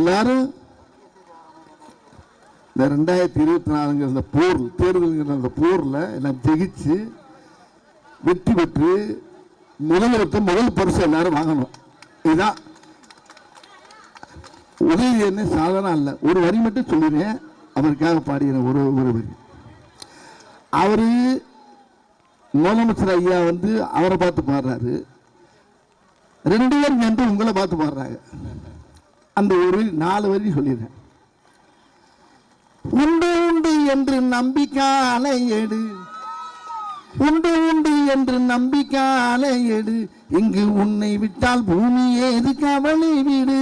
எல்லாரும் இந்த 2024 போர் தேர்தல் அந்த போர்ல எல்லாம் ஜெயிச்சு வெற்றி பெற்று முதல் பரிசு எல்லாரும் வாங்கணும். இதுதான் உதவி என்ன சாதனம் அல்ல. ஒரு வரி மட்டும் சொல்லிடுறேன், அவருக்காக பாடின ஒரு வரி. அவரு முதலமைச்சர் ஐயா வந்து அவரை பார்த்து பாடுறாரு, 2 பேரும் என்று உங்களை பார்த்து பாடுறாங்க. அந்த ஒரு 4 வரி சொல்லிடுறேன். உண்டு உண்டு என்று நம்பிக்கான எடு, உண்டு உண்டு என்று நம்பிக்கான எடு, இங்கு உன்னை விட்டால் பூமி ஏது கவலை விடு.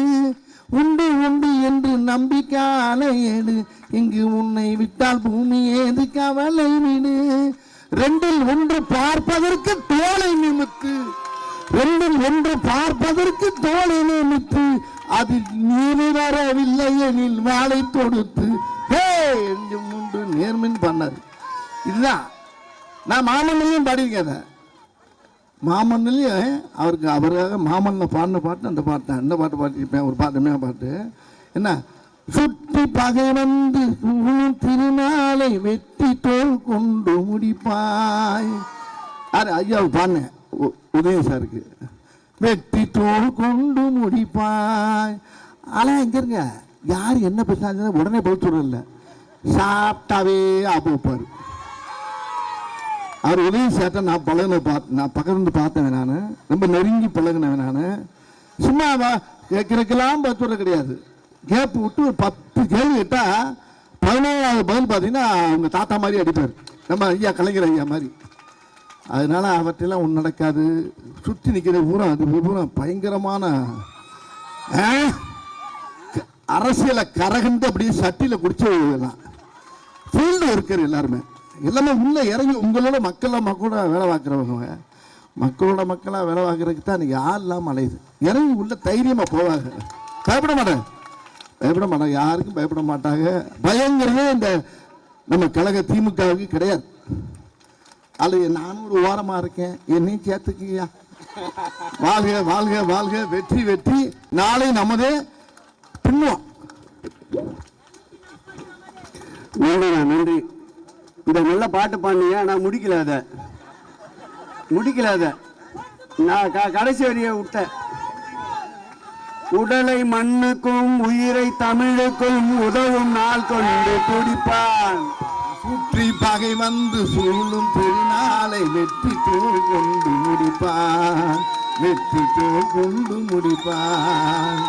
உண்டு உண்டு என்று நம்பிக்கான எடு, இங்கு உன்னை விட்டால் பூமி ஏது கவலை விடு. 2ல் 1 பார்ப்பதற்கு தோளை நிமித்து, 2ல் 1 பார்ப்பதற்கு தோளை நிமித்து, அது நீர் வரவில்லை எனில் வாளை தொடுத்து என்று நேர்மின் பண்ணாரு. இதுதான் நான் மாமன்னையும் பாடியிருக்கேன். மாமன்னையும் அவருக்காக மாமன்ன பாடின பாட்டு அந்த பாட்டு, அந்த பாட்டு பாட்டிருப்பேன். ஒரு பாட்டு பாட்டு என்ன, சுற்றி பகை வந்து திருநாளை வெற்றி தோல் கொண்டு முடிப்பாய். ஐயாவுக்கு பாடினேன், உதய சாருக்கு. வெற்றி தோல் கொண்டு முடிப்பாய். ஆனால் இங்க இருங்க, யார் என்ன பேசினா உடனே பதில் சொல்றதில்ல, சாப்பிட்டாவே ஆப்பு வைப்பாரு. அவர் உதவி சேட்டை நான் நான் பக்கத்து பார்த்தேன். நான் ரொம்ப நெருங்கி பழகினேன். நான் சும்மா கேட்கறதுக்கெல்லாம் பதில் சொல்ல கிடையாது. கேப் விட்டு ஒரு 10 கேள்வி கேட்டா 11வது பதில் பார்த்தீங்கன்னா அவங்க தாத்தா மாதிரி அடிப்பார், நம்ம ஐயா கலைஞர் ஐயா மாதிரி. அதனால அவற்றெல்லாம் ஒன்று நடக்காது. சுற்றி நிற்கிற பூரா அது பூரா பயங்கரமான அரசியலை கரகண்டு அப்படியே சட்டியில் குடிச்சு ஃபீல்டு ஒர்க்கர் எல்லாருமே உள்ள இறங்கி உங்களோட மக்களோட வேலை பார்க்குறவங்க, மக்களோட மக்களாக வேலை பார்க்குறதுக்கு தான் இன்னைக்கு யார் இல்லாமல் அலையுது. இறங்கி உள்ள தைரியமாக போவாங்க, பயப்பட மாட்டாங்க, யாருக்கும் பயப்பட மாட்டாங்க. பயங்கிறதே இந்த நம்ம கழக திமுகவுக்கு கிடையாது. அது நானும் ஒரு ஓரமாக இருக்கேன், என்னையும் சேர்த்துக்கியா. வாழ்க வாழ்க வாழ்க, வெற்றி வெற்றி, நாளை நமதே பின்னுவோம். நன்றி. இந்த நல்ல பாட்டு பாடினீங்க, நான் முடிக்கல அதை நான் கடைசி வரியை விட்டேன். உடலை மண்ணுக்கும் உயிரை தமிழுக்கும் உதவும் நாள் கொண்டு துடிப்பான். சுற்றி பகை வந்து சூழும் பெருநாளை வெற்றி தோல் கொண்டு முடிப்பான், வெற்றி தோல் கொண்டு முடிப்பான்.